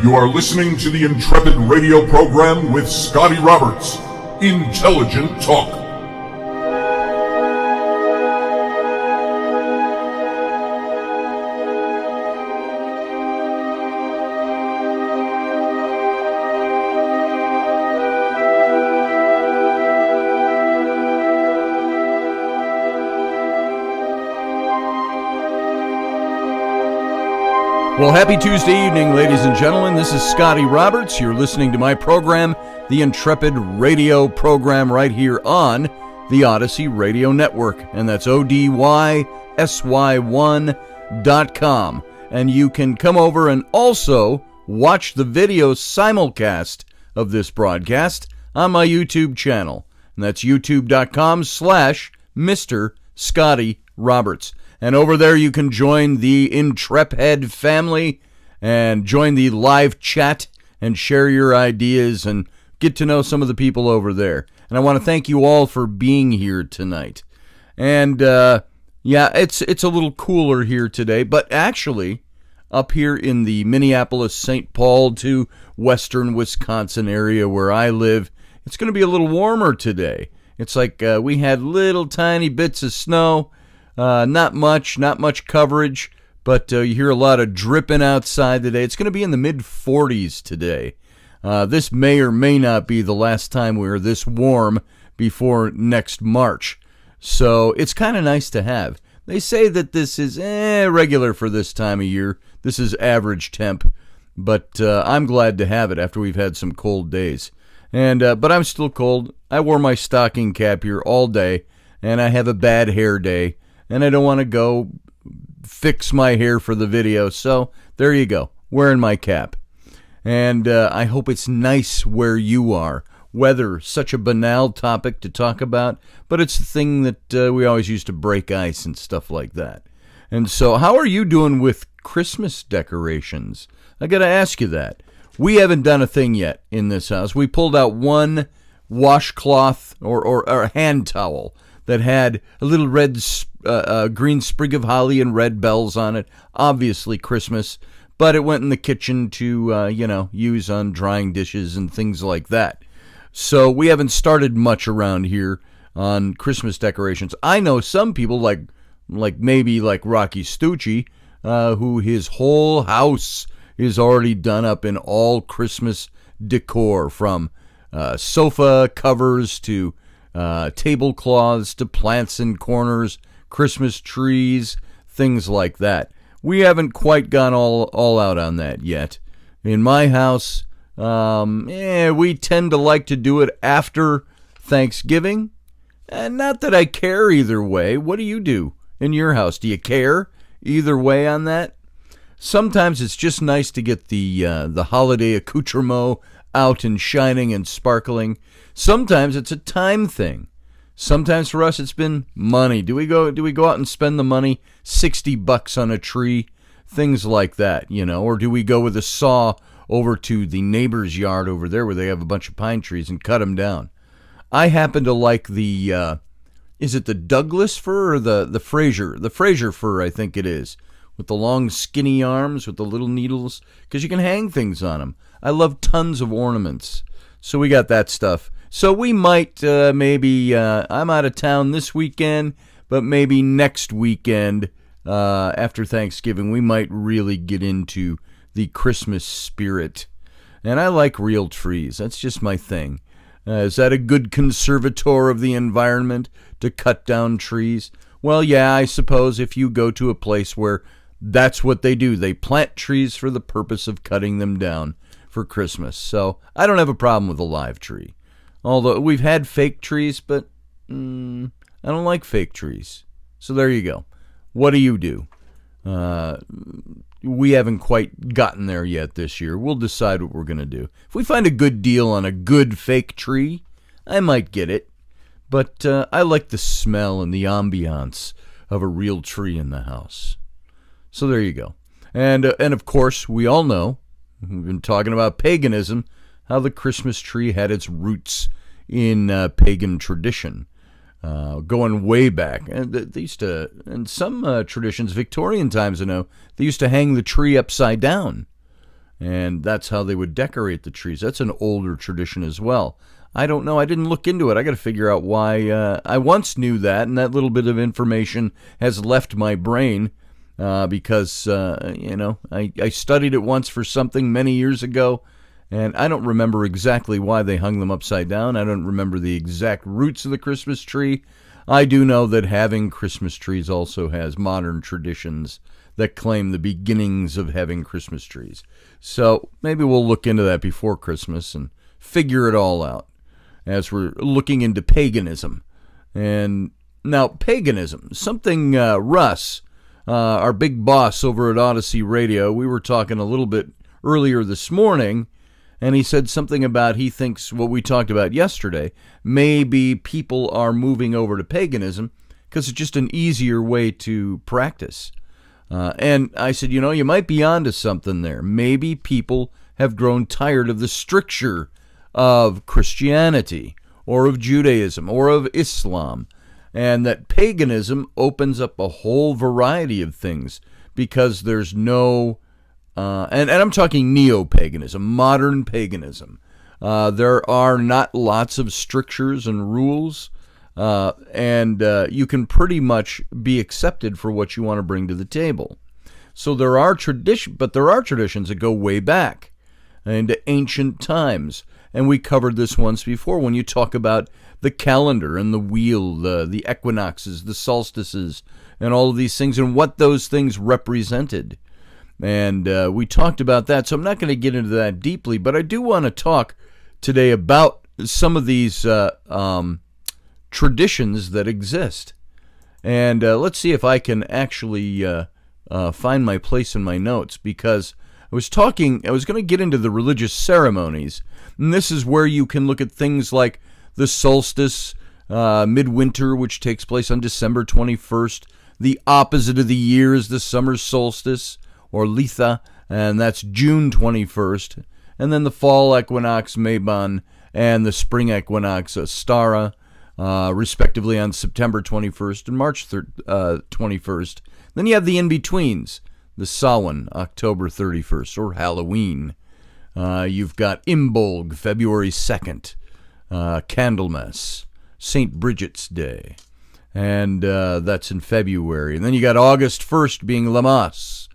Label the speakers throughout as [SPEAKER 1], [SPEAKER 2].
[SPEAKER 1] You are listening to the Intrepid radio program with Scotty Roberts. Intelligent Talk.
[SPEAKER 2] Well, happy Tuesday evening, ladies and gentlemen. This is Scotty Roberts. You're listening to my program, the Intrepid radio program, right here on the Odyssey Radio Network. And that's ODYSY1.com. And you can come over and also watch the video simulcast of this broadcast on my YouTube channel. And that's youtube.com/Mr. Scotty Roberts. And over there you can join the Intrepid family and join the live chat and share your ideas and get to know some of the people over there. And I want to thank you all for being here tonight. And it's a little cooler here today, but actually up here in the Minneapolis, St. Paul to western Wisconsin area where I live, it's going to be a little warmer today. It's like we had little tiny bits of snow. Not much coverage, but you hear a lot of dripping outside today. It's going to be in the mid-40s today. This may or may not be the last time we're this warm before next March. So it's kind of nice to have. They say that this is regular for this time of year. This is average temp, but I'm glad to have it after we've had some cold days. But I'm still cold. I wore my stocking cap here all day, and I have a bad hair day. And I don't want to go fix my hair for the video, so there you go, wearing my cap. And I hope it's nice where you are. Weather, such a banal topic to talk about, but it's the thing that we always use to break ice and stuff like that. And so how are you doing with Christmas decorations? I got to ask you that. We haven't done a thing yet in this house. We pulled out one washcloth or hand towel that had a little red green sprig of holly and red bells on it. Obviously Christmas, but it went in the kitchen to, use on drying dishes and things like that. So we haven't started much around here on Christmas decorations. I know some people like maybe like Rocky Stucci, who his whole house is already done up in all Christmas decor, from sofa covers to tablecloths to plants in corners, Christmas trees, things like that. We haven't quite gone all out on that yet. In my house, we tend to like to do it after Thanksgiving. And not that I care either way. What do you do in your house? Do you care either way on that? Sometimes it's just nice to get the holiday accoutrement out and shining and sparkling. Sometimes it's a time thing. Sometimes for us it's been money. Do we go out and spend the money, $60 on a tree, things like that, or do we go with a saw over to the neighbor's yard over there where they have a bunch of pine trees and cut them down? I happen to like the is it the Douglas fir or the Fraser? The Fraser fir, I think it is, with the long skinny arms with the little needles, because you can hang things on them. I love tons of ornaments. So we got that stuff. So we might maybe, I'm out of town this weekend, but maybe next weekend after Thanksgiving, we might really get into the Christmas spirit. And I like real trees. That's just my thing. Is that a good conservator of the environment to cut down trees? Well, yeah, I suppose if you go to a place where that's what they do. They plant trees for the purpose of cutting them down for Christmas. So I don't have a problem with a live tree. Although we've had fake trees, but I don't like fake trees. So there you go. What do you do? We haven't quite gotten there yet this year. We'll decide what we're going to do. If we find a good deal on a good fake tree, I might get it. But I like the smell and the ambiance of a real tree in the house. So there you go. And of course, we all know, we've been talking about paganism, how the Christmas tree had its roots in pagan tradition, going way back. And they used to, in some traditions, Victorian times, I know, they used to hang the tree upside down. And that's how they would decorate the trees. That's an older tradition as well. I don't know. I didn't look into it. I got to figure out why. I once knew that, and that little bit of information has left my brain because, I studied it once for something many years ago, and I don't remember exactly why they hung them upside down. I don't remember the exact roots of the Christmas tree. I do know that having Christmas trees also has modern traditions that claim the beginnings of having Christmas trees. So maybe we'll look into that before Christmas and figure it all out as we're looking into paganism. And now, paganism, something Russ, our big boss over at Odyssey Radio, we were talking a little bit earlier this morning, and he said something about he thinks what we talked about yesterday, maybe people are moving over to paganism because it's just an easier way to practice. And I said, you might be onto something there. Maybe people have grown tired of the stricture of Christianity or of Judaism or of Islam, and that paganism opens up a whole variety of things because there's no, and I'm talking neo-paganism, modern paganism. There are not lots of strictures and rules, and you can pretty much be accepted for what you want to bring to the table. So there are traditions that go way back into ancient times. And we covered this once before when you talk about the calendar and the wheel, the equinoxes, the solstices, and all of these things and what those things represented. And we talked about that, so I'm not going to get into that deeply, but I do want to talk today about some of these traditions that exist. And let's see if I can actually find my place in my notes, because I was going to get into the religious ceremonies, and this is where you can look at things like the solstice, midwinter, which takes place on December 21st. The opposite of the year is the summer solstice, or Litha, and that's June 21st. And then the fall equinox, Mabon, and the spring equinox, Stara, respectively on September 21st and March 21st. Then you have the in-betweens, the Samhain, October 31st, or Halloween. You've got Imbolg, February 2nd, Candlemas, St. Bridget's Day, and that's in February. And then you got August 1st being Lammas,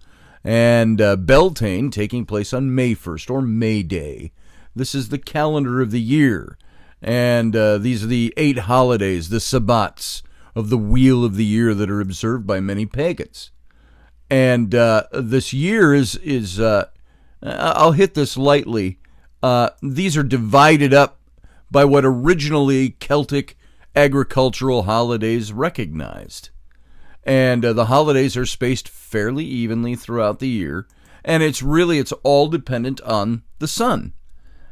[SPEAKER 2] and Beltane taking place on May 1st, or May Day. This is the calendar of the year, and these are the 8 holidays, the sabbats of the wheel of the year that are observed by many pagans. And this year is I'll hit this lightly. These are divided up by what originally Celtic agricultural holidays recognized. And the holidays are spaced fairly evenly throughout the year. And it's all dependent on the sun.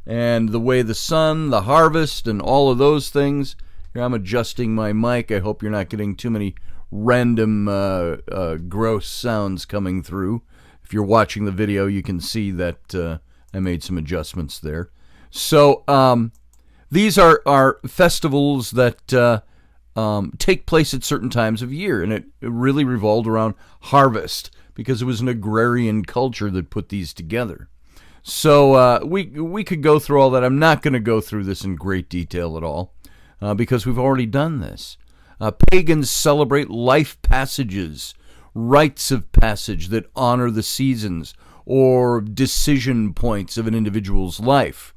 [SPEAKER 2] And the way the sun, the harvest, and all of those things. Here, I'm adjusting my mic. I hope you're not getting too many random gross sounds coming through. If you're watching the video, you can see that I made some adjustments there. So these are festivals that take place at certain times of year, and it really revolved around harvest because it was an agrarian culture that put these together. So we could go through all that. I'm not going to go through this in great detail at all because we've already done this. Pagans celebrate life passages, rites of passage that honor the seasons or decision points of an individual's life.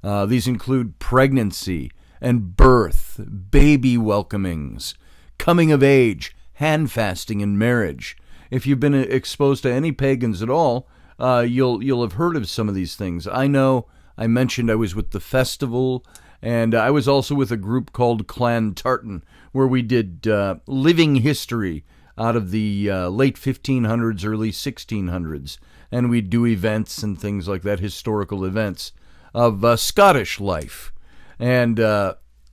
[SPEAKER 2] These include pregnancy and birth, baby welcomings, coming of age, hand fasting, and marriage. If you've been exposed to any pagans at all, you'll have heard of some of these things. I know I mentioned I was with the festival, and I was also with a group called Clan Tartan, where we did living history out of the late 1500s, early 1600s, and we'd do events and things like that, historical events of Scottish life. And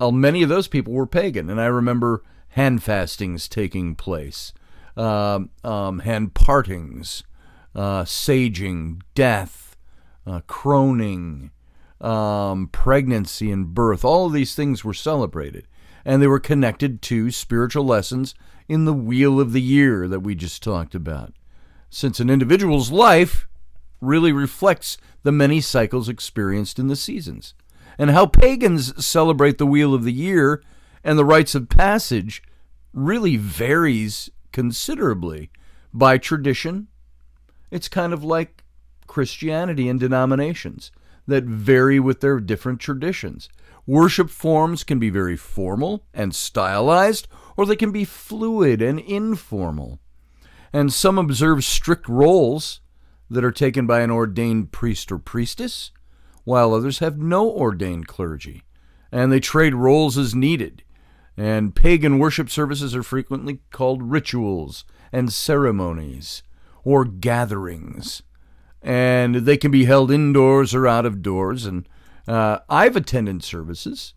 [SPEAKER 2] many of those people were pagan, and I remember hand fastings taking place, hand partings, saging, death, croning, pregnancy and birth. All of these things were celebrated, and they were connected to spiritual lessons in the wheel of the year that we just talked about. Since an individual's life really reflects the many cycles experienced in the seasons. And how pagans celebrate the wheel of the year and the rites of passage really varies considerably by tradition. It's kind of like Christianity and denominations that vary with their different traditions. Worship forms can be very formal and stylized, or they can be fluid and informal. And some observe strict roles that are taken by an ordained priest or priestess, while others have no ordained clergy, and they trade roles as needed. And pagan worship services are frequently called rituals and ceremonies or gatherings. And they can be held indoors or out of doors. And I've attended services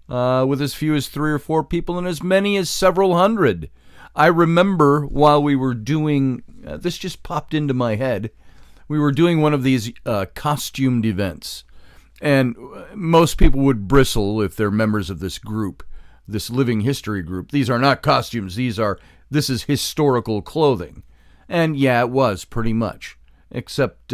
[SPEAKER 2] with as few as 3 or 4 people and as many as several hundred. I remember while we were doing, this just popped into my head, we were doing one of these costumed events. And most people would bristle if they're members of this group, this living history group. These are not costumes. This is historical clothing. And yeah, it was pretty much. Except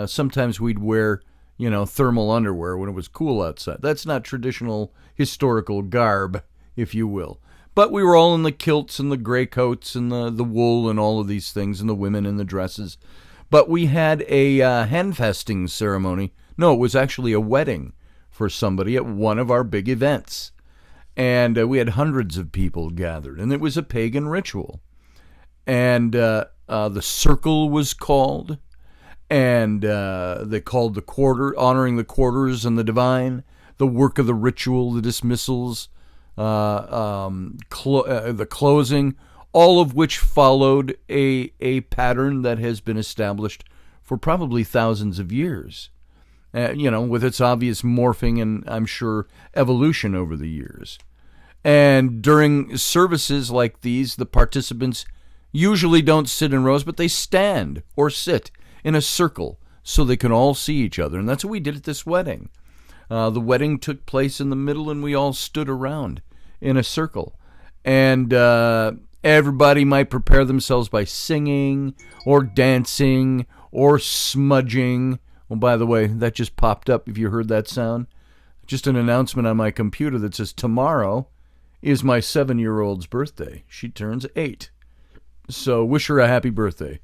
[SPEAKER 2] sometimes we'd wear, thermal underwear when it was cool outside. That's not traditional historical garb, if you will. But we were all in the kilts and the gray coats and the wool and all of these things, and the women in the dresses. But we had a handfasting ceremony. No, it was actually a wedding for somebody at one of our big events. And we had hundreds of people gathered, and it was a pagan ritual. And the circle was called, and they called the quarter, honoring the quarters and the divine, the work of the ritual, the dismissals, the closing, all of which followed a pattern that has been established for probably thousands of years, with its obvious morphing and, I'm sure, evolution over the years. And during services like these, the participants usually don't sit in rows, but they stand or sit in a circle so they can all see each other. And that's what we did at this wedding. The wedding took place in the middle, and we all stood around in a circle. And everybody might prepare themselves by singing or dancing or smudging. Oh, by the way, that just popped up if you heard that sound. Just an announcement on my computer that says tomorrow is my 7-year-old's birthday. She turns 8. So wish her a happy birthday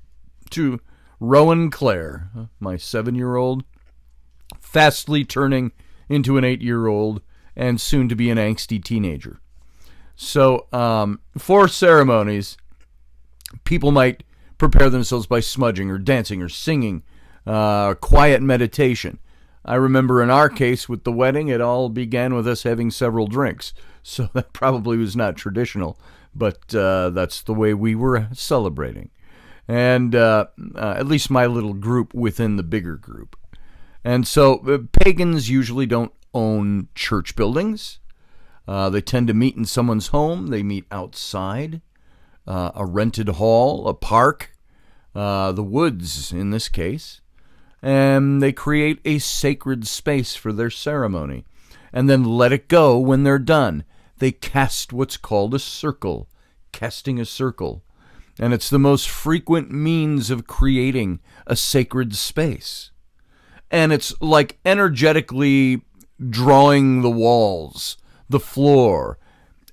[SPEAKER 2] to Rowan Clare, my 7-year-old, fastly turning into an 8-year-old and soon to be an angsty teenager. So for ceremonies, people might prepare themselves by smudging or dancing or singing, quiet meditation. I remember in our case with the wedding, it all began with us having several drinks. So that probably was not traditional, but that's the way we were celebrating. And at least my little group within the bigger group. And so pagans usually don't own church buildings. They tend to meet in someone's home. They meet outside, a rented hall, a park, the woods in this case. And they create a sacred space for their ceremony and then let it go when they're done. They cast what's called a circle, casting a circle. And it's the most frequent means of creating a sacred space. And it's like energetically drawing the walls, the floor,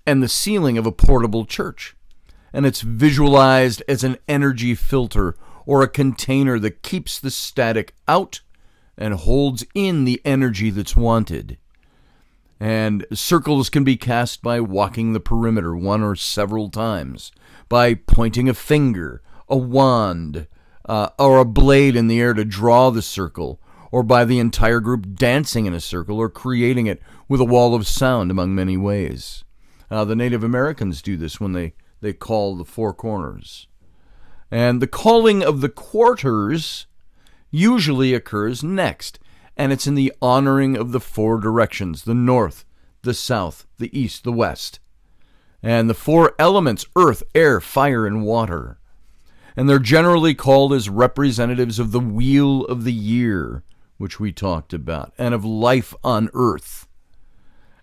[SPEAKER 2] and the ceiling of a portable church. And it's visualized as an energy filter or a container that keeps the static out and holds in the energy that's wanted. And circles can be cast by walking the perimeter one or several times, by pointing a finger, a wand, or a blade in the air to draw the circle, or by the entire group dancing in a circle or creating it with a wall of sound, among many ways. The Native Americans do this when they call the four corners. And the calling of the quarters usually occurs next, and it's in the honoring of the four directions, the north, the south, the east, the west. And the four elements, earth, air, fire, and water. And they're generally called as representatives of the wheel of the year, which we talked about, and of life on earth.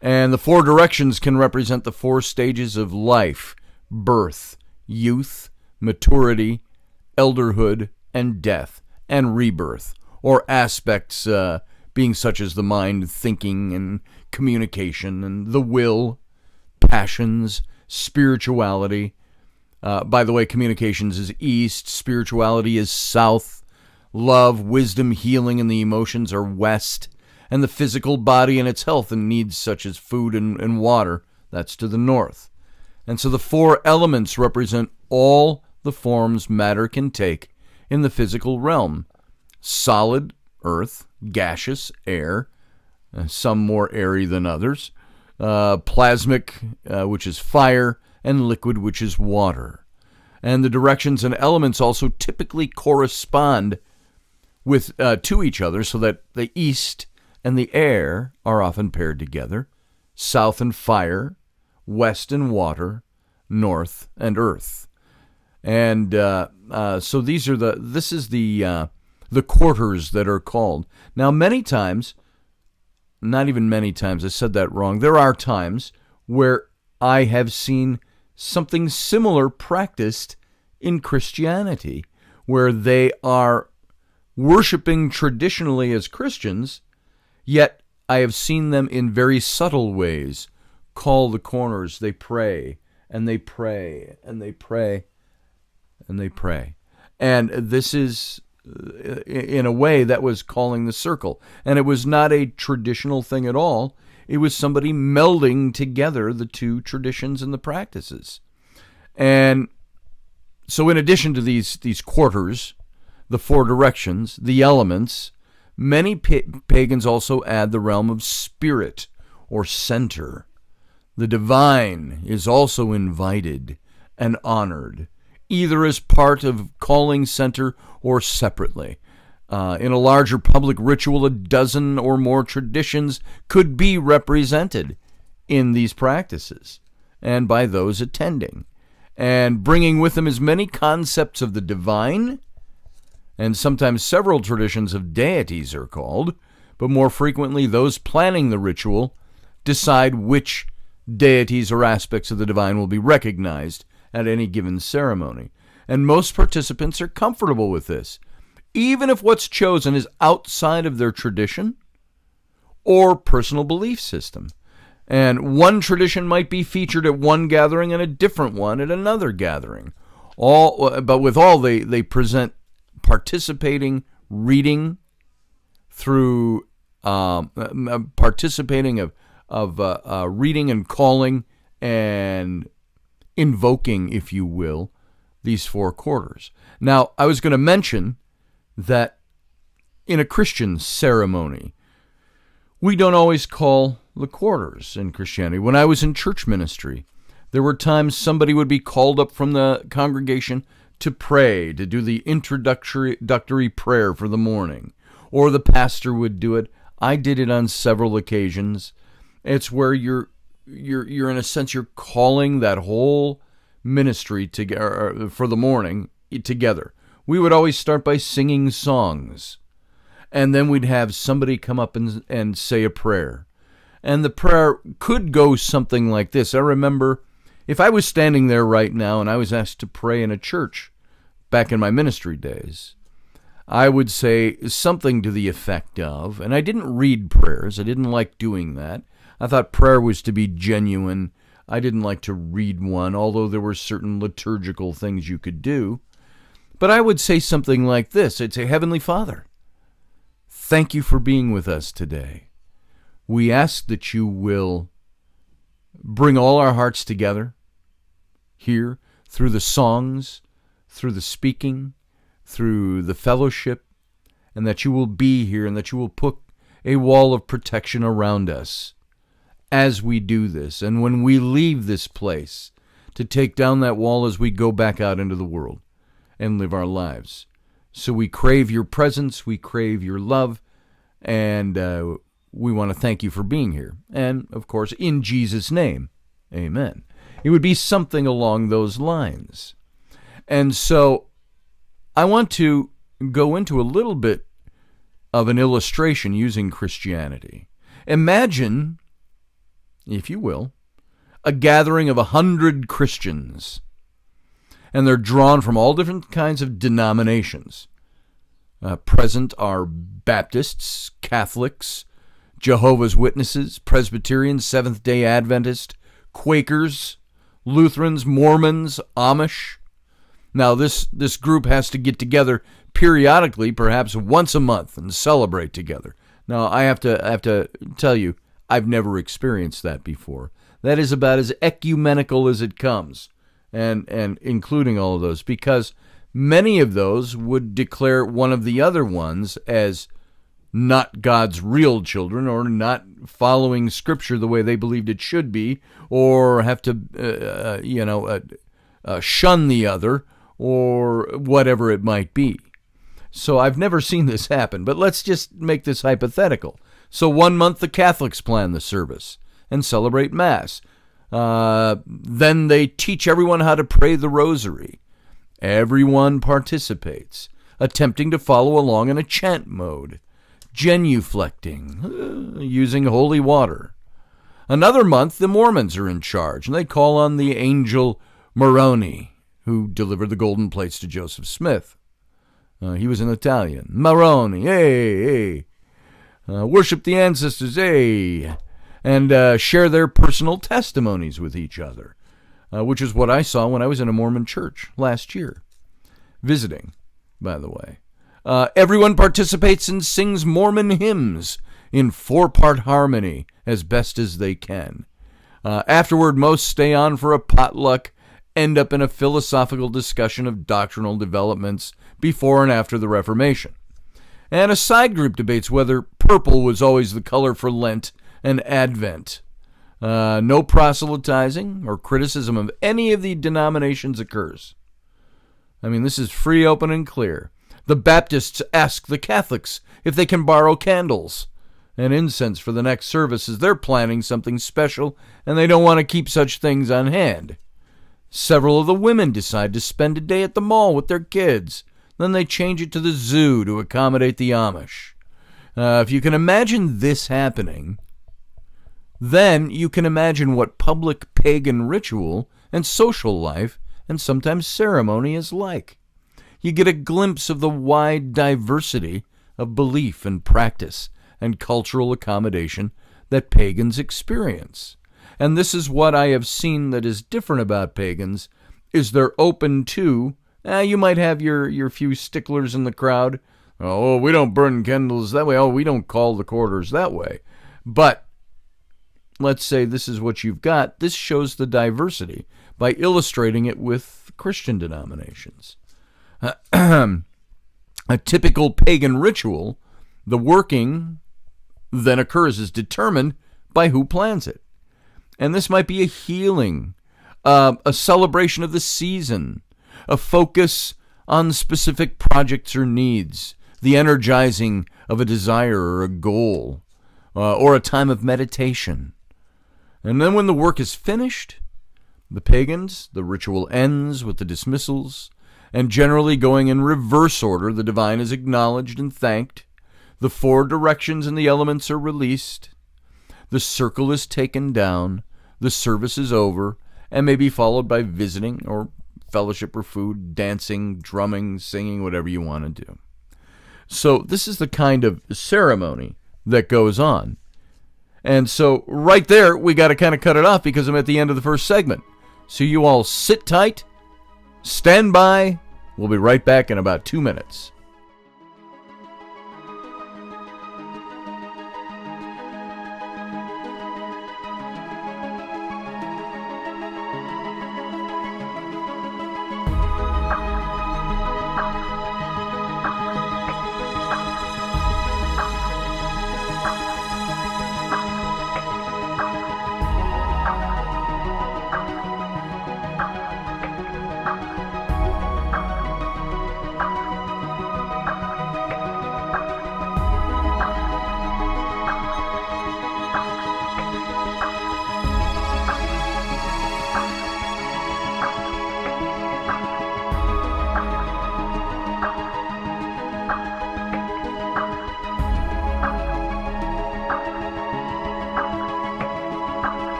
[SPEAKER 2] And the four directions can represent the four stages of life: birth, youth, maturity, elderhood, and death. and rebirth, or aspects being such as the mind, thinking, and communication, and the will, passions, spirituality. By the way, communications is east, spirituality is south, love, wisdom, healing, and the emotions are west, and the physical body and its health and needs such as food and water, that's to the north. And so the four elements represent all the forms matter can take in the physical realm. Solid, earth; gaseous, air, some more airy than others; plasmic, which is fire; and liquid, which is water. And the directions and elements also typically correspond with to each other, so that the east and the air are often paired together, south and fire, west and water, north and earth. And so this is the quarters that are called. Now, many times, not even many times, I said that wrong. There are times where I have seen something similar practiced in Christianity, where they are worshiping traditionally as Christians, yet I have seen them in very subtle ways call the corners. They pray, and they pray, and they pray, and they pray. And this is, in a way, that was calling the circle. And it was not a traditional thing at all. It was somebody melding together the two traditions and the practices. And so in addition to these quarters, the four directions, the elements, many pagans also add the realm of spirit or center. The divine is also invited and honored, either as part of calling center or separately. In a larger public ritual, a dozen or more traditions could be represented in these practices and by those attending, and bringing with them as many concepts of the divine, and sometimes several traditions of deities are called, but more frequently those planning the ritual decide which deities or aspects of the divine will be recognized at any given ceremony. And most participants are comfortable with this, even if what's chosen is outside of their tradition or personal belief system. And one tradition might be featured at one gathering and a different one at another gathering. But with all, they present participating, reading through participating of reading and calling and invoking, if you will, these four quarters. Now, I was going to mention that in a Christian ceremony, we don't always call the quarters in Christianity. When I was in church ministry, there were times somebody would be called up from the congregation to pray, to do the introductory prayer for the morning, or the pastor would do it. I did it on several occasions. It's where you're in a sense, you're calling that whole ministry together for the morning together. We would always start by singing songs, and then we'd have somebody come up and say a prayer. And the prayer could go something like this. I remember if I was standing there right now and I was asked to pray in a church back in my ministry days, I would say something to the effect of, and I didn't read prayers. I didn't like doing that. I thought prayer was to be genuine. I didn't like to read one, although there were certain liturgical things you could do. But I would say something like this. I'd say, Heavenly Father, thank you for being with us today. We ask that you will bring all our hearts together here through the songs, through the speaking, through the fellowship, and that you will be here and that you will put a wall of protection around us as we do this. And when we leave this place, to take down that wall as we go back out into the world and live our lives. So we crave your presence, we crave your love, and we want to thank you for being here. And, of course, in Jesus' name, amen. It would be something along those lines. And so I want to go into a little bit of an illustration using Christianity. Imagine, if you will, a gathering of 100 Christians, and they're drawn from all different kinds of denominations. Present are Baptists, Catholics, Jehovah's Witnesses, Presbyterians, Seventh-day Adventist, Quakers, Lutherans, Mormons, Amish. Now, this group has to get together periodically, perhaps once a month, and celebrate together. Now, I have to tell you, I've never experienced that before. That is about as ecumenical as it comes, and including all of those, because many of those would declare one of the other ones as not God's real children, or not following Scripture the way they believed it should be, or have to, shun the other, or whatever it might be. So I've never seen this happen, but let's just make this hypothetical. So 1 month the Catholics plan the service and celebrate Mass. Then they teach everyone how to pray the Rosary. Everyone participates, attempting to follow along in a chant mode, genuflecting, using holy water. Another month, the Mormons are in charge, and they call on the angel Moroni, who delivered the golden plates to Joseph Smith. He was an Italian. Moroni, hey. Worship the ancestors, hey. And share their personal testimonies with each other, which is what I saw when I was in a Mormon church last year. Visiting, by the way. Everyone participates and sings Mormon hymns in 4-part harmony as best as they can. Afterward, most stay on for a potluck, end up in a philosophical discussion of doctrinal developments before and after the Reformation. And a side group debates whether purple was always the color for Lent and Advent. No proselytizing or criticism of any of the denominations occurs. I mean, this is free, open, and clear. The Baptists ask the Catholics if they can borrow candles and incense for the next service, as they're planning something special and they don't want to keep such things on hand. Several of the women decide to spend a day at the mall with their kids. Then they change it to the zoo to accommodate the Amish. If you can imagine this happening, then you can imagine what public pagan ritual and social life and sometimes ceremony is like. You get a glimpse of the wide diversity of belief and practice and cultural accommodation that pagans experience. And this is what I have seen that is different about pagans, is they're open to, you might have your few sticklers in the crowd. Oh, we don't burn candles that way. Oh, we don't call the quarters that way. But let's say this is what you've got. This shows the diversity by illustrating it with Christian denominations. A typical pagan ritual, the working then occurs is determined by who plans it. And this might be a healing, a celebration of the season, a focus on specific projects or needs, the energizing of a desire or a goal, or a time of meditation. And then when the work is finished, the pagans, the ritual ends with the dismissals, and generally going in reverse order, the divine is acknowledged and thanked, the 4 directions and the elements are released, the circle is taken down, the service is over, and may be followed by visiting or fellowship or food, dancing, drumming, singing, whatever you want to do. So this is the kind of ceremony that goes on. And so right there, we got to kind of cut it off because I'm at the end of the first segment. So you all sit tight, stand by. We'll be right back in about 2 minutes.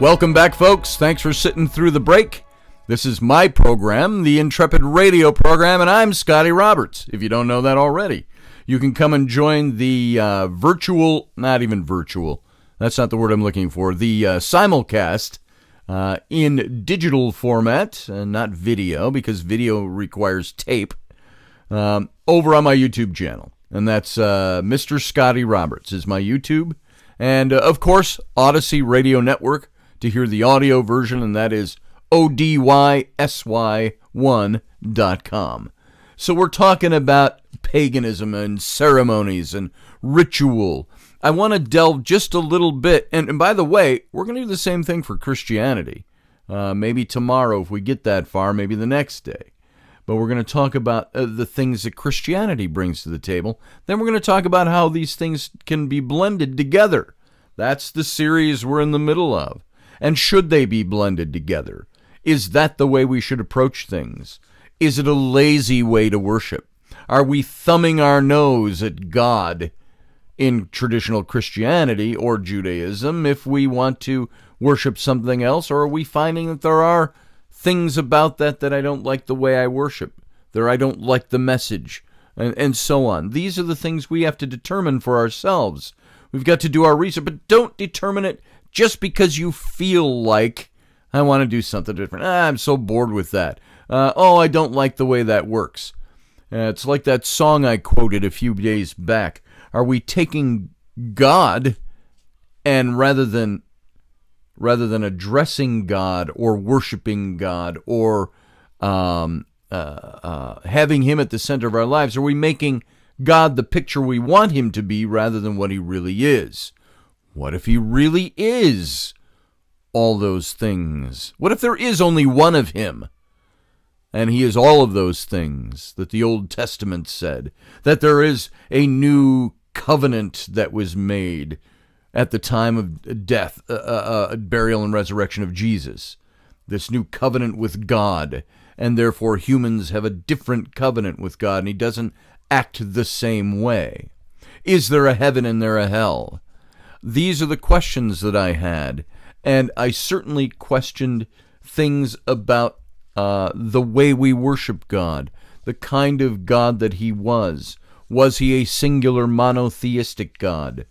[SPEAKER 2] Welcome back, folks. Thanks for sitting through the break. This is my program, the Intrepid radio program, and I'm Scotty Roberts, if you don't know that already. You can come and join the not even virtual, that's not the word I'm looking for, the simulcast in digital format, not video, because video requires tape, over on my YouTube channel. And that's Mr. Scotty Roberts is my YouTube. And, of course, Odyssey Radio Network to hear the audio version, and that is odysy1.com. So we're talking about paganism and ceremonies and ritual. I want to delve just a little bit, and by the way, we're going to do the same thing for Christianity. Maybe tomorrow if we get that far, maybe the next day. But we're going to talk about the things that Christianity brings to the table. Then we're going to talk about how these things can be blended together. That's the series we're in the middle of. And should they be blended together? Is that the way we should approach things? Is it a lazy way to worship? Are we thumbing our nose at God in traditional Christianity or Judaism if we want to worship something else? Or are we finding that there are things about that I don't like the way I worship, that I don't like the message, and so on? These are the things we have to determine for ourselves. We've got to do our research, but don't determine it just because you feel like, I want to do something different. I'm so bored with that. I don't like the way that works. It's like that song I quoted a few days back. Are we taking God and rather than addressing God or worshiping God or having him at the center of our lives, are we making God the picture we want him to be rather than what he really is? What if he really is all those things? What if there is only one of him, and he is all of those things that the Old Testament said, that there is a new covenant that was made at the time of death, burial, and resurrection of Jesus, this new covenant with God, and therefore humans have a different covenant with God, and he doesn't act the same way? Is there a heaven and there a hell? These are the questions that I had, and I certainly questioned things about the way we worship God, the kind of God that he was. Was he a singular monotheistic God?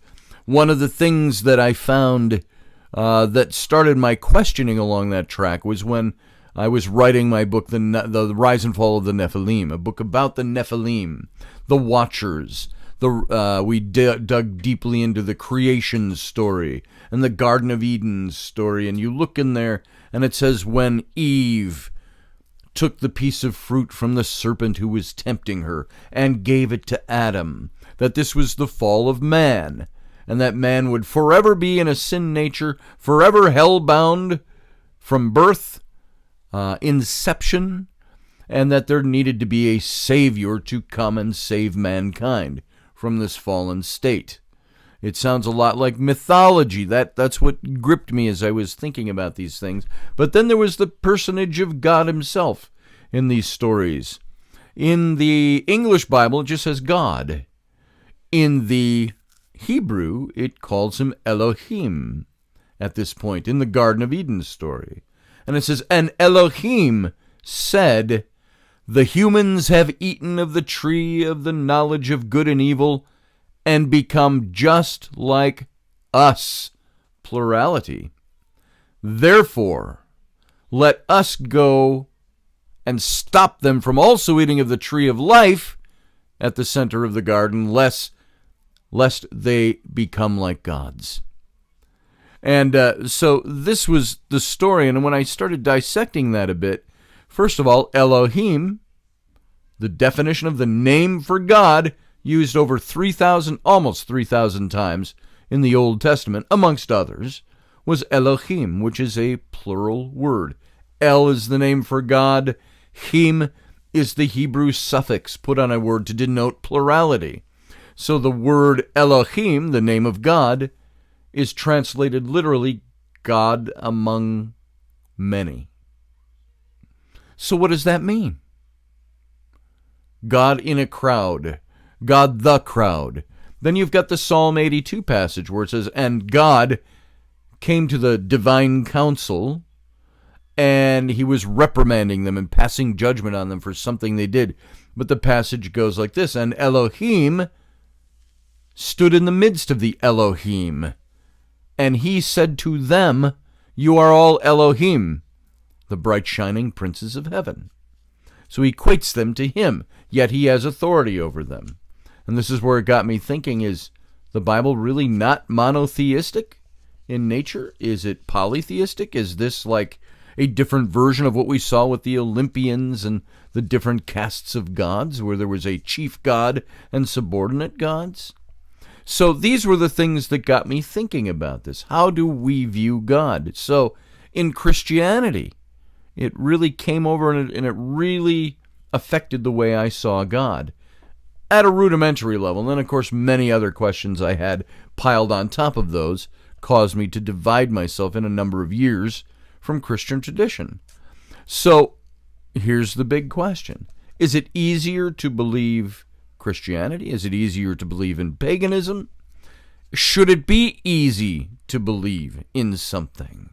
[SPEAKER 2] One of the things that I found that started my questioning along that track was when I was writing my book, The Rise and Fall of the Nephilim, a book about the Nephilim, the Watchers. We dug deeply into the creation story and the Garden of Eden story, and you look in there, and it says when Eve took the piece of fruit from the serpent who was tempting her and gave it to Adam, that this was the fall of man, and that man would forever be in a sin nature, forever hell-bound from birth, inception, and that there needed to be a Savior to come and save mankind from this fallen state. It sounds a lot like mythology. That's what gripped me as I was thinking about these things. But then there was the personage of God himself in these stories. In the English Bible, it just says God. In the Hebrew, it calls him Elohim at this point in the Garden of Eden story. And it says, and Elohim said, the humans have eaten of the tree of the knowledge of good and evil and become just like us, plurality. Therefore, let us go and stop them from also eating of the tree of life at the center of the garden, lest they become like gods. And so this was the story, and when I started dissecting that a bit, first of all, Elohim, the definition of the name for God, used over 3,000, almost 3,000 times in the Old Testament, amongst others, was Elohim, which is a plural word. El is the name for God. Him is the Hebrew suffix put on a word to denote plurality. So the word Elohim, the name of God, is translated literally God among many. So what does that mean? God in a crowd. God the crowd. Then you've got the Psalm 82 passage where it says, and God came to the divine council, and he was reprimanding them and passing judgment on them for something they did. But the passage goes like this: and Elohim stood in the midst of the Elohim, and he said to them, you are all Elohim, the bright shining princes of heaven. So he equates them to him, yet he has authority over them. And this is where it got me thinking, is the Bible really not monotheistic in nature? Is it polytheistic? Is this like a different version of what we saw with the Olympians and the different castes of gods, where there was a chief god and subordinate gods? So these were the things that got me thinking about this. How do we view God? So in Christianity, it really came over and it really affected the way I saw God at a rudimentary level. And then, of course, many other questions I had piled on top of those caused me to divide myself in a number of years from Christian tradition. So here's the big question. Is it easier to believe Christianity? Is it easier to believe in paganism? Should it be easy to believe in something?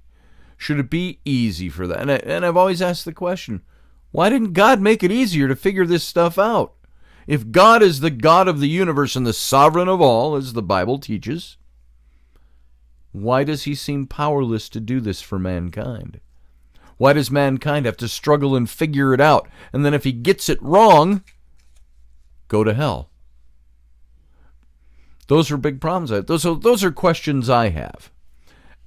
[SPEAKER 2] Should it be easy for that? And I've always asked the question, why didn't God make it easier to figure this stuff out? If God is the God of the universe and the sovereign of all, as the Bible teaches, why does he seem powerless to do this for mankind? Why does mankind have to struggle and figure it out? And then if he gets it wrong, go to hell. Those are big problems. Those are questions I have.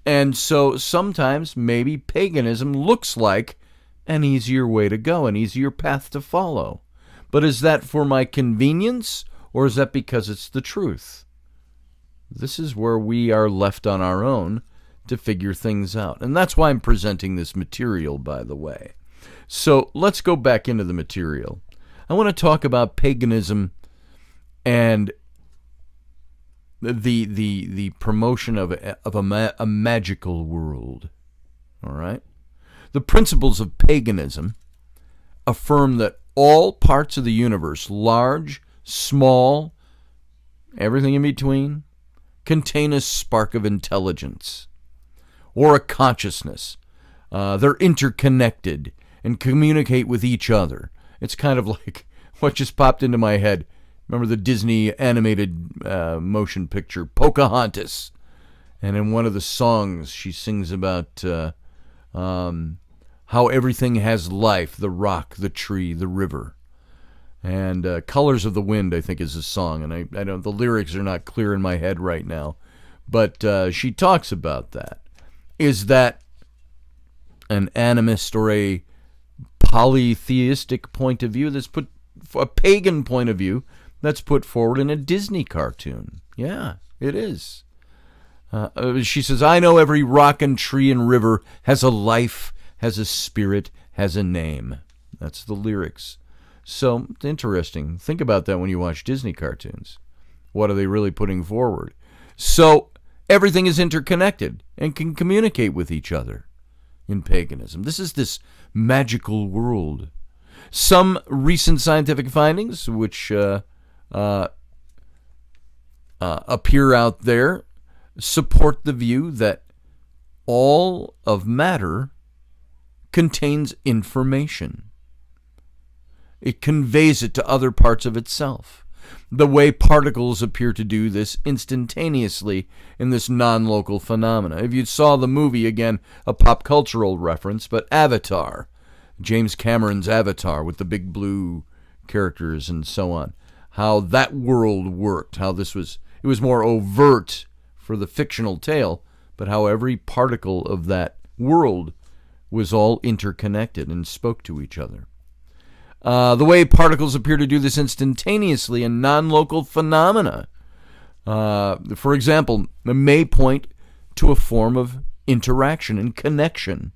[SPEAKER 2] And so sometimes maybe paganism looks like an easier way to go, an easier path to follow. But is that for my convenience, or is that because it's the truth? This is where we are left on our own to figure things out. And that's why I'm presenting this material, by the way. So let's go back into the material. I want to talk about paganism and the promotion of a magical world. All right? The principles of paganism affirm that all parts of the universe, large, small, everything in between, contain a spark of intelligence or a consciousness. They're interconnected and communicate with each other. It's kind of like what just popped into my head. Remember the Disney animated motion picture, Pocahontas? And in one of the songs, she sings about how everything has life, the rock, the tree, the river. And Colors of the Wind, I think, is the song. And I don't, the lyrics are not clear in my head right now. But she talks about that. Is that an animist or a polytheistic point of view that's put, a pagan point of view that's put forward in a Disney cartoon? Yeah, it is. She says, I know every rock and tree and river has a life, has a spirit, has a name. That's the lyrics. So, it's interesting. Think about that when you watch Disney cartoons. What are they really putting forward? So, everything is interconnected and can communicate with each other in paganism. This is this magical world. Some recent scientific findings, which appear out there, support the view that all of matter contains information. It conveys it to other parts of itself. The way particles appear to do this instantaneously in this non-local phenomena. If you saw the movie, again, a pop cultural reference, but Avatar, James Cameron's Avatar with the big blue characters and so on, how that world worked, how it was more overt for the fictional tale, but how every particle of that world was all interconnected and spoke to each other. The way particles appear to do this instantaneously in non-local phenomena, for example, may point to a form of interaction and connection.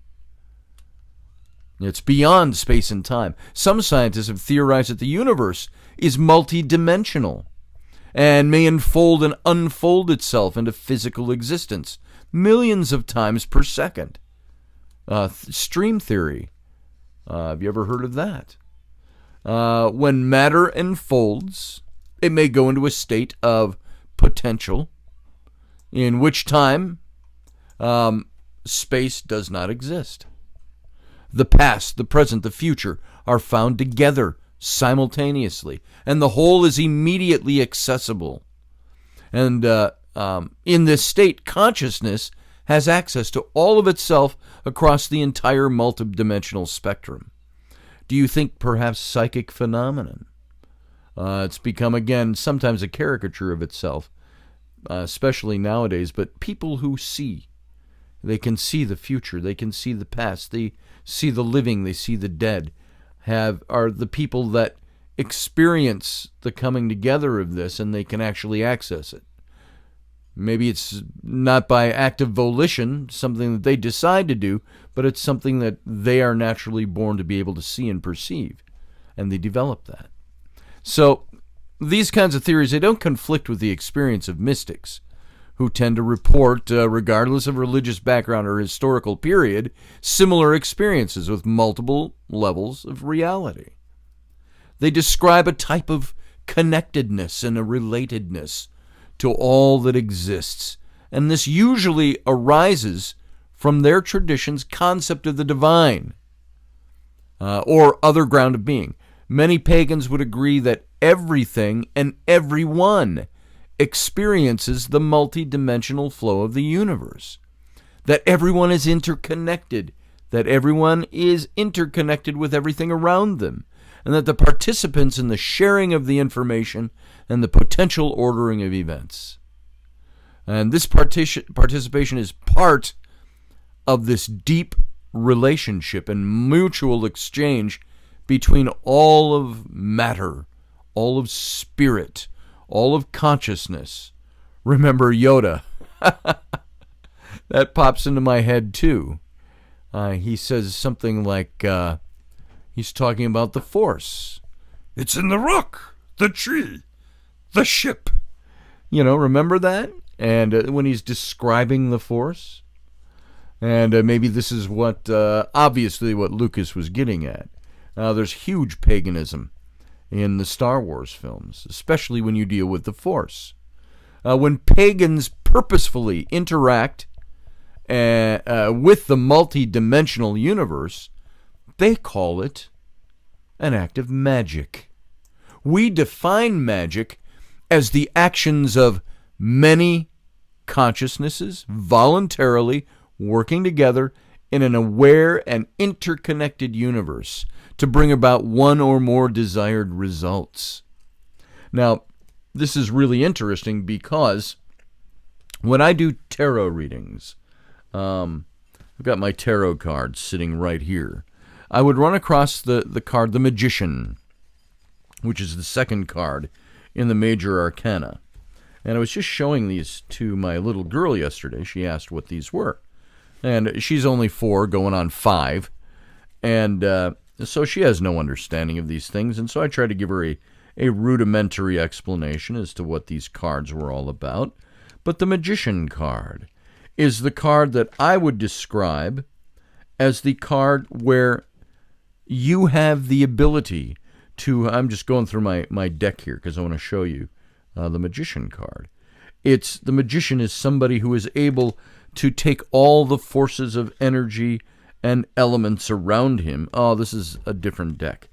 [SPEAKER 2] It's beyond space and time. Some scientists have theorized that the universe is multidimensional and may unfold and unfold itself into physical existence millions of times per second. Stream theory. Have you ever heard of that? When matter unfolds, it may go into a state of potential, in which time Space does not exist. The past, the present, the future are found together simultaneously, and the whole is immediately accessible. And in this state, consciousness has access to all of itself across the entire multidimensional spectrum. Do you think perhaps psychic phenomenon? It's become, again, sometimes a caricature of itself, especially nowadays, but people who see. They can see the future. They can see the past. They see the living. They see the dead. Are the people that experience the coming together of this, and they can actually access it. Maybe it's not by active volition, something that they decide to do, but it's something that they are naturally born to be able to see and perceive, and they develop that. So these kinds of theories, they don't conflict with the experience of mystics, who tend to report, regardless of religious background or historical period, similar experiences with multiple levels of reality. They describe a type of connectedness and a relatedness to all that exists, and this usually arises from their tradition's concept of the divine or other ground of being. Many pagans would agree that everything and everyone experiences the multidimensional flow of the universe, that everyone is interconnected, that everyone is interconnected with everything around them, and that the participants in the sharing of the information and the potential ordering of events. And this participation is part of this deep relationship and mutual exchange between all of matter, all of spirit, all of consciousness. Remember Yoda. That pops into my head too. He says something like, he's talking about the Force. It's in the rock, the tree, the ship. Remember that? And when he's describing the Force. And maybe this is obviously what Lucas was getting at. There's huge paganism in the Star Wars films, especially when you deal with the Force. When pagans purposefully interact with the multi-dimensional universe, they call it an act of magic. We define magic as the actions of many consciousnesses voluntarily working together in an aware and interconnected universe to bring about one or more desired results. Now, this is really interesting because when I do tarot readings, I've got my tarot cards sitting right here. I would run across the card, the Magician, which is the second card in the major arcana. And I was just showing these to my little girl yesterday. She asked what these were. And she's only 4, going on 5. And so she has no understanding of these things. And so I tried to give her a rudimentary explanation as to what these cards were all about. But the Magician card is the card that I would describe as the card where you have the ability to, I'm just going through my deck here because I want to show you the Magician card. The Magician is somebody who is able to take all the forces of energy and elements around him. Oh, this is a different deck.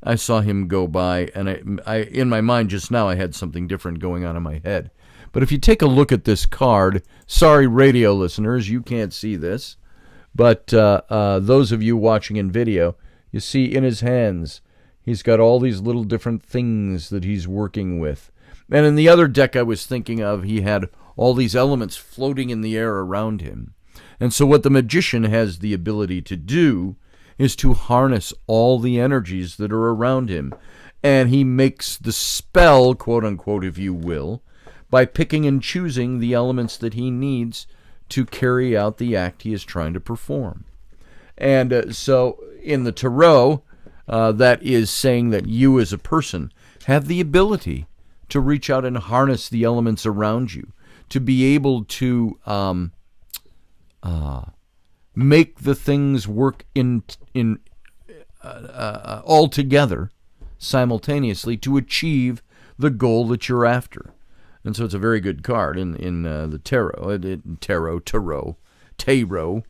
[SPEAKER 2] I saw him go by, and I in my mind just now I had something different going on in my head. But if you take a look at this card, sorry radio listeners, you can't see this, but those of you watching in video, you see in his hands, he's got all these little different things that he's working with. And in the other deck I was thinking of, he had all these elements floating in the air around him. And so what the Magician has the ability to do is to harness all the energies that are around him. And he makes the spell, quote unquote, if you will, by picking and choosing the elements that he needs to carry out the act he is trying to perform. And so in the tarot, that is saying that you as a person have the ability to reach out and harness the elements around you, to be able to make the things work in all together simultaneously to achieve the goal that you're after. And so it's a very good card in the tarot. Tarot. tarot,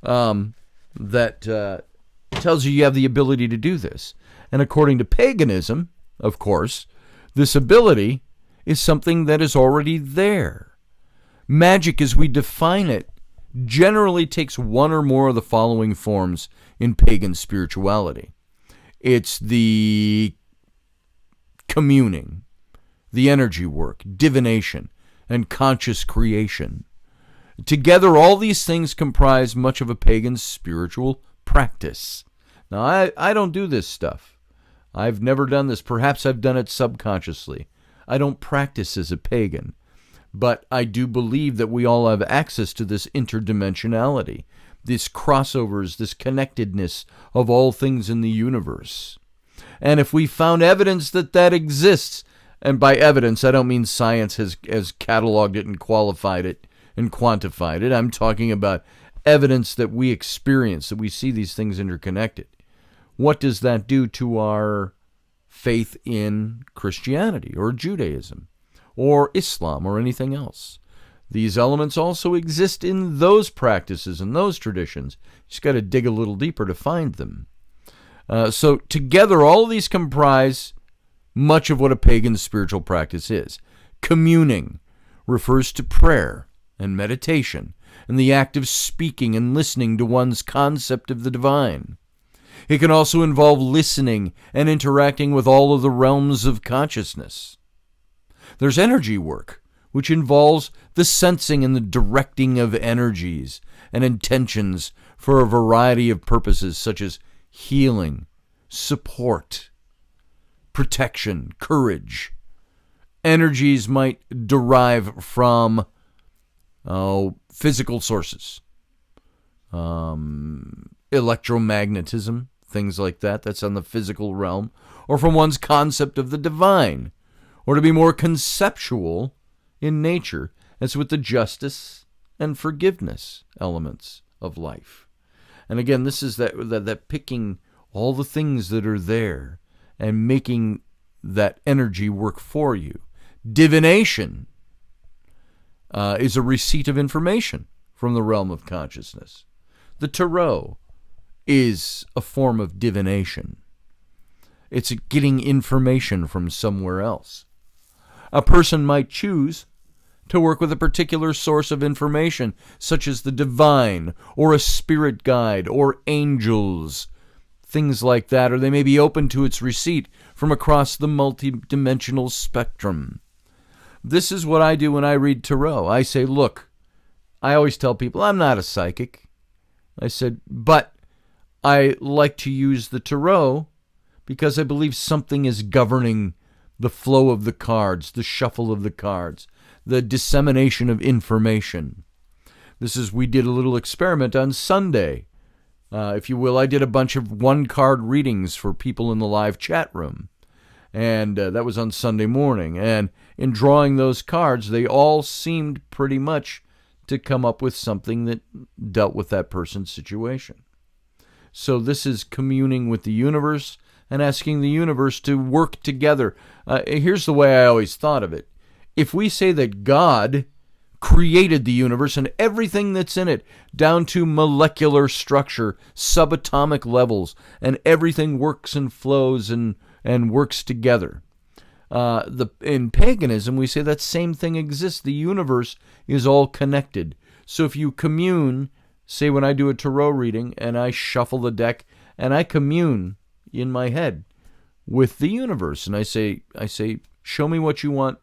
[SPEAKER 2] that tells you have the ability to do this. And according to paganism, of course, this ability is something that is already there. Magic, as we define it, generally takes one or more of the following forms in pagan spirituality. It's the communing, the energy work, divination, and conscious creation. Together, all these things comprise much of a pagan's spiritual practice. Now, I don't do this stuff. I've never done this. Perhaps I've done it subconsciously. I don't practice as a pagan. But I do believe that we all have access to this interdimensionality, this crossovers, this connectedness of all things in the universe. And if we found evidence that that exists, and by evidence I don't mean science has cataloged it and qualified it and quantified it. I'm talking about evidence that we experience, that we see these things interconnected. What does that do to our faith in Christianity or Judaism or Islam or anything else? These elements also exist in those practices and those traditions. You just got to dig a little deeper to find them. So together, all of these comprise much of what a pagan spiritual practice is. Communing refers to prayer and meditation and the act of speaking and listening to one's concept of the divine. It can also involve listening and interacting with all of the realms of consciousness. There's energy work, which involves the sensing and the directing of energies and intentions for a variety of purposes such as healing, support, protection, courage. Energies might derive from physical sources, electromagnetism, things like that. That's on the physical realm, or from one's concept of the divine, or to be more conceptual in nature, as with the justice and forgiveness elements of life. And again, this is that picking all the things that are there and making that energy work for you. Divination is a receipt of information from the realm of consciousness. The tarot is a form of divination. It's getting information from somewhere else. A person might choose to work with a particular source of information, such as the divine, or a spirit guide, or angels, things like that, or they may be open to its receipt from across the multidimensional spectrum. This is what I do when I read tarot. I say, look, I always tell people, I'm not a psychic. I said, but I like to use the tarot because I believe something is governing the flow of the cards, the shuffle of the cards, the dissemination of information. We did a little experiment on Sunday. If you will, I did a bunch of one-card readings for people in the live chat room. And that was on Sunday morning. And in drawing those cards, they all seemed pretty much to come up with something that dealt with that person's situation. So this is communing with the universe and asking the universe to work together. Here's the way I always thought of it. If we say that God created the universe and everything that's in it, down to molecular structure, subatomic levels, and everything works and flows and works together. In paganism, we say that same thing exists. The universe is all connected. So if you commune, say when I do a tarot reading and I shuffle the deck and I commune in my head with the universe, and I say, show me what you want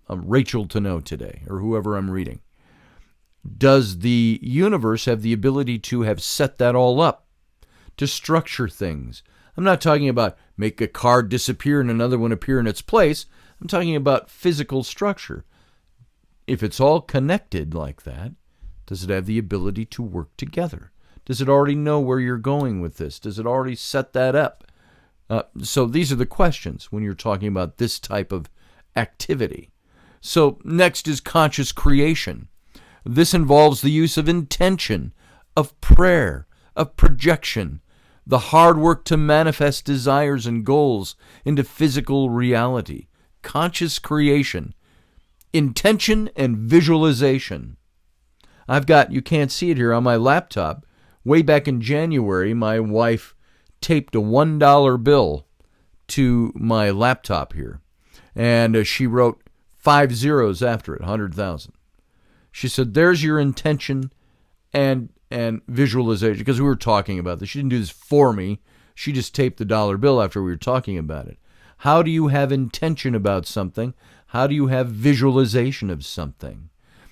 [SPEAKER 2] Rachel to know today, or whoever I'm reading. Does the universe have the ability to have set that all up, to structure things? I'm not talking about make a card disappear and another one appear in its place. I'm talking about physical structure. If it's all connected like that, does it have the ability to work together? Does it already know where you're going with this? Does it already set that up? So these are the questions when you're talking about this type of activity. So next is conscious creation. This involves the use of intention, of prayer, of projection, the hard work to manifest desires and goals into physical reality. Conscious creation, intention and visualization. You can't see it here on my laptop. Way back in January, my wife taped a $1 bill to my laptop here. And she wrote 5 zeros after it, 100,000. She said, there's your intention and visualization, because we were talking about this. She didn't do this for me. She just taped the dollar bill after we were talking about it. How do you have intention about something? How do you have visualization of something?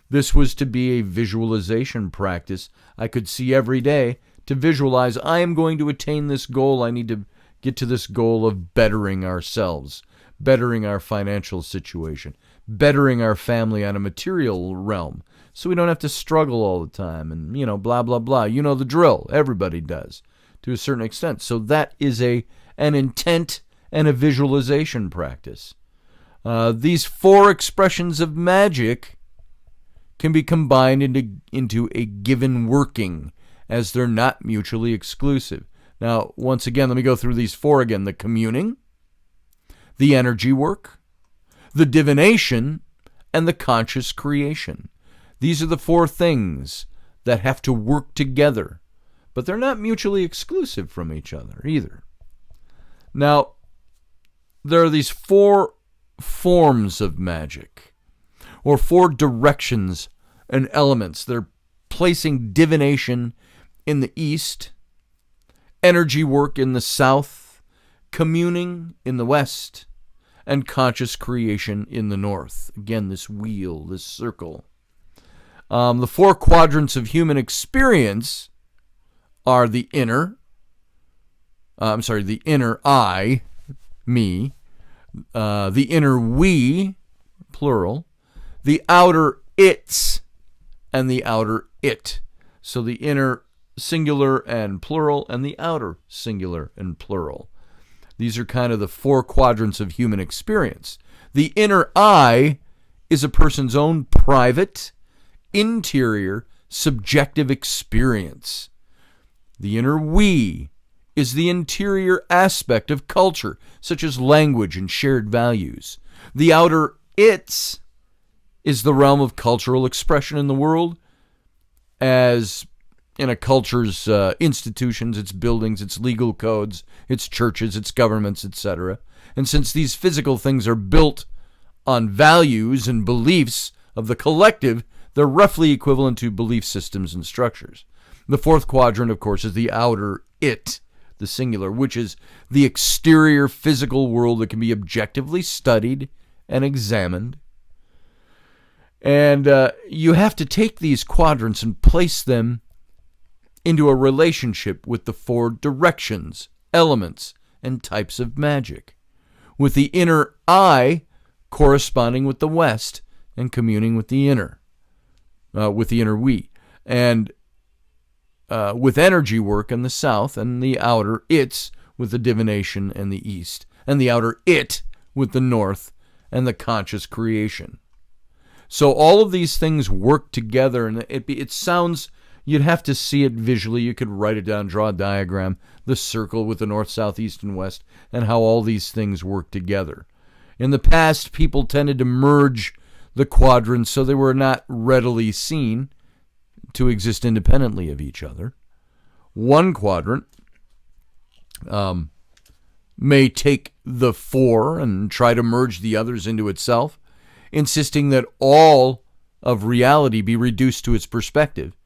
[SPEAKER 2] This was to be a visualization practice I could see every day to visualize, I am going to attain this goal. I need to get to this goal of bettering ourselves, bettering our financial situation, bettering our family on a material realm, so we don't have to struggle all the time and, blah, blah, blah. You know the drill. Everybody does to a certain extent. So that is an intent and a visualization practice. These 4 expressions of magic can be combined into a given working, as they're not mutually exclusive. Now, once again, let me go through these 4 again. The communing, the energy work, the divination, and the conscious creation. These are the 4 things that have to work together, but they're not mutually exclusive from each other either. Now, there are these 4 forms of magic, or 4 directions and elements. They're placing divination in the east, energy work in the south, communing in the west, and conscious creation in the north. Again, this wheel, this circle. The 4 quadrants of human experience are the inner I, me, the inner we, plural, the outer its, and the outer it. So the inner singular and plural, and the outer singular and plural. These are kind of the 4 quadrants of human experience. The inner I is a person's own private, interior, subjective experience. The inner we is the interior aspect of culture, such as language and shared values. The outer its is the realm of cultural expression in the world, as in a culture's institutions, its buildings, its legal codes, its churches, its governments, etc. And since these physical things are built on values and beliefs of the collective, they're roughly equivalent to belief systems and structures. The 4th quadrant, of course, is the outer it, the singular, which is the exterior physical world that can be objectively studied and examined. And you have to take these quadrants and place them into a relationship with the 4 directions, elements, and types of magic, with the inner I corresponding with the west and communing with the inner we, and with energy work in the south, and the outer its with the divination in the east, and the outer it with the north and the conscious creation. So all of these things work together, and it sounds, you'd have to see it visually. You could write it down, draw a diagram, the circle with the north, south, east, and west, and how all these things work together. In the past, people tended to merge the quadrants so they were not readily seen to exist independently of each other. One quadrant may take the 4 and try to merge the others into itself, insisting that all of reality be reduced to its perspective.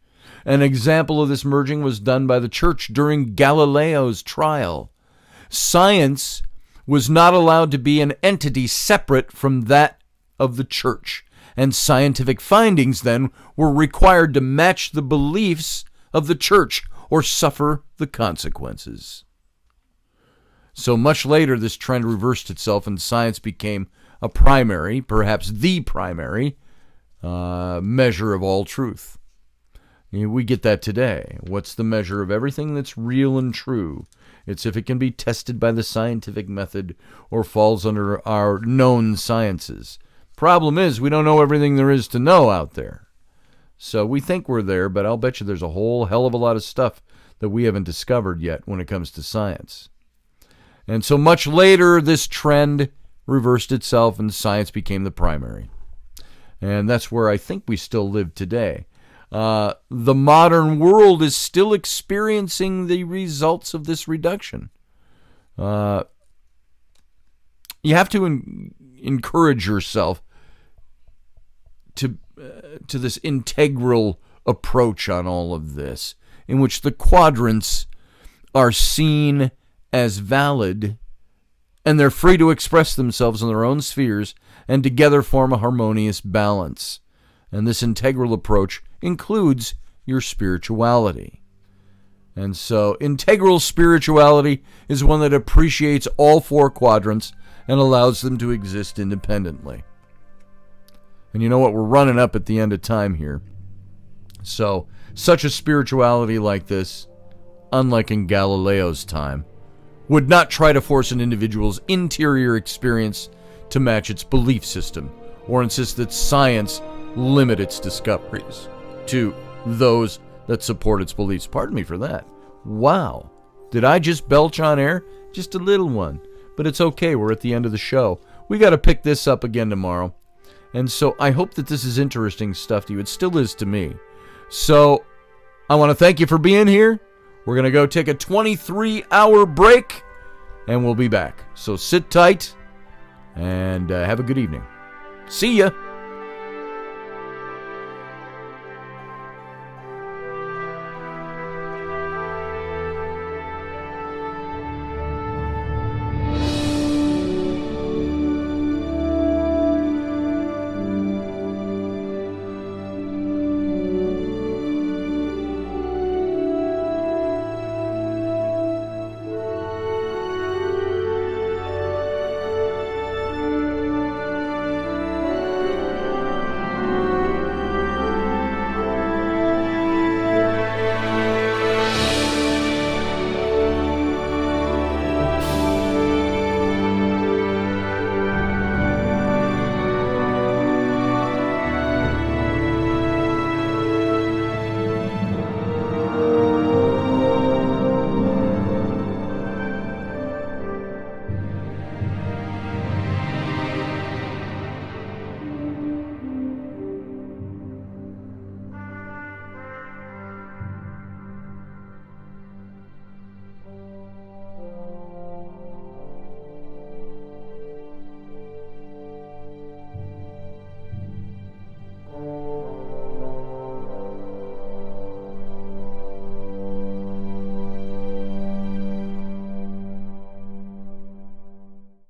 [SPEAKER 2] An example of this merging was done by the church during Galileo's trial. Science was not allowed to be an entity separate from that of the church, and scientific findings then were required to match the beliefs of the church or suffer the consequences. So much later, this trend reversed itself and science became a primary, perhaps the primary, measure of all truth. We get that today. What's the measure of everything that's real and true? It's if it can be tested by the scientific method or falls under our known sciences. Problem is, we don't know everything there is to know out there. So we think we're there, but I'll bet you there's a whole hell of a lot of stuff that we haven't discovered yet when it comes to science. And so much later, this trend reversed itself and science became the primary. And that's where I think we still live today. the modern world is still experiencing the results of this reduction. You have to encourage yourself to this integral approach on all of this, in which the quadrants are seen as valid, and they're free to express themselves in their own spheres and together form a harmonious balance. And this integral approach includes your spirituality. And so integral spirituality is one that appreciates all four quadrants and allows them to exist independently. And you know what? We're running up at the end of time here. So, such a spirituality like this, unlike in Galileo's time, would not try to force an individual's interior experience to match its belief system, or insist that science limit its discoveries to those that support its beliefs. Pardon me for that. Wow. Did I just belch on air? Just a little one. But it's okay. We're at the end of the show. We got to pick this up again tomorrow. And so I hope that this is interesting stuff to you. It still is to me. So I want to thank you for being here. We're going to go take a 23-hour break, and we'll be back. So sit tight and have a good evening. See ya.